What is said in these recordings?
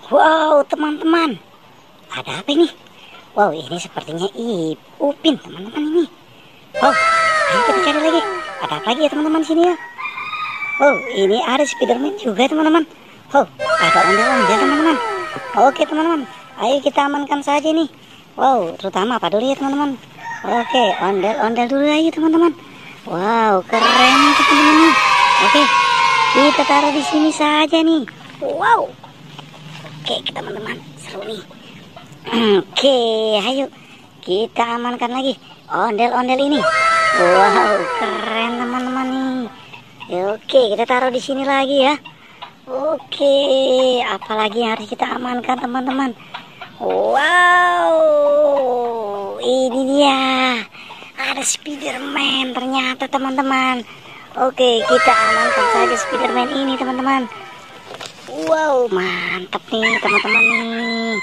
Wow, teman-teman, ada apa ini? Wow, ini sepertinya Upin, teman-teman ini. Wow, ayo kita cari lagi. Ada apa lagi ya teman-teman sini ya? Wow, ini ada Spiderman juga teman-teman. Wow, ada ondel-ondel teman-teman. Oke teman-teman, ayo kita amankan saja nih. Wow, terutama apa dulu ya teman-teman? Oke, ondel-ondel dulu aja teman-teman. Wow, keren nih teman-teman nih. Oke, kita taruh di sini saja nih. Wow. Oke teman-teman, seru nih. Oke, ayo kita amankan lagi ondel-ondel ini. Wow, keren teman-teman nih. Oke, kita taruh di sini lagi ya. Oke, apalagi yang harus kita amankan teman-teman? Wow, ini dia. Ada Spiderman ternyata teman-teman. Oke, kita amankan saja Spiderman ini teman-teman. Wow, mantap nih teman-teman nih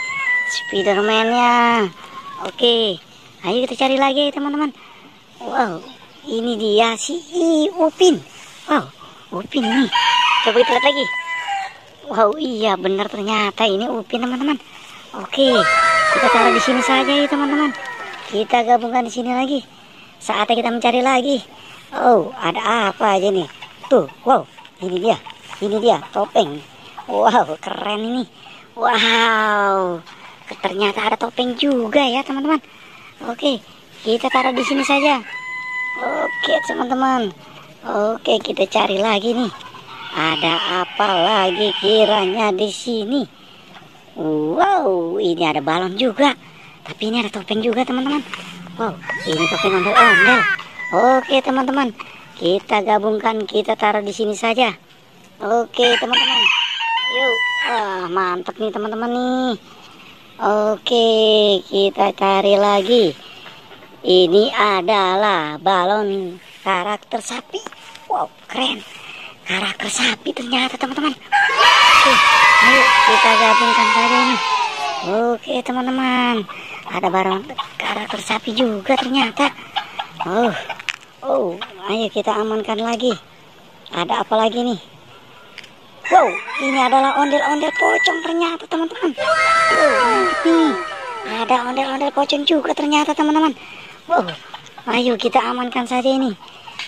Spiderman-nya. Oke, ayo kita cari lagi teman-teman. Wow, ini dia si Upin. Wow, Upin nih. Coba kita lihat lagi. Wow, iya benar ternyata ini Upin teman-teman. Oke, kita taruh di sini saja ya teman-teman. Kita gabungkan di sini lagi. Saatnya kita mencari lagi. Oh, ada apa aja nih? Tuh, wow, ini dia topeng. Wow, keren ini. Wow, ternyata ada topeng juga ya teman-teman. Oke, kita taruh di sini saja. Oke teman-teman. Oke, kita cari lagi nih. Ada apa lagi kiranya di sini? Wow, ini ada balon juga. Tapi ini ada topeng juga teman-teman. Wow, ini topeng ondel-ondel. Oke teman-teman, kita gabungkan, kita taruh di sini saja. Oke teman-teman. Yuk, mantap nih teman-teman nih. Oke, kita cari lagi. Ini adalah balon karakter sapi. Wow, keren. Karakter sapi ternyata teman-teman. Oke, ayo kita gabungkan saja ini. Oke teman-teman, ada balon karakter sapi juga ternyata. Oh, ayo kita amankan lagi. Ada apa lagi nih? Wow, ini adalah ondel-ondel pocong ternyata teman-teman. Wow, mantap nih. Ada ondel-ondel pocong juga ternyata teman-teman. Wow, ayo kita amankan saja ini.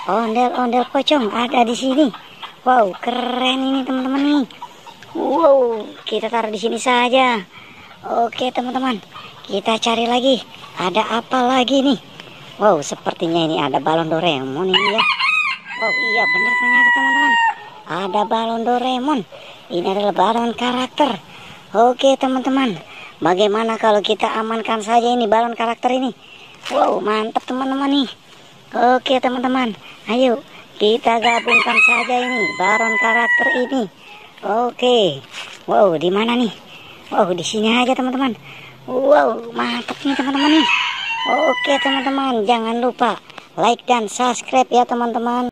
Ondel-ondel pocong ada di sini. Wow, keren ini teman-teman nih. Wow, kita taruh di sini saja. Oke teman-teman, kita cari lagi. Ada apa lagi nih? Wow, sepertinya ini ada balon Doraemon ini ya. Wow, iya benar ternyata teman-teman. Ada balon Doraemon. Ini adalah balon karakter. Oke teman-teman, bagaimana kalau kita amankan saja ini balon karakter ini? Wow, mantap teman-teman nih. Oke teman-teman, ayo kita gabungkan saja ini balon karakter ini. Oke. Wow, di mana nih? Wow, di sini aja teman-teman. Wow, mantap nih teman-teman nih. Oke teman-teman, jangan lupa like dan subscribe ya teman-teman.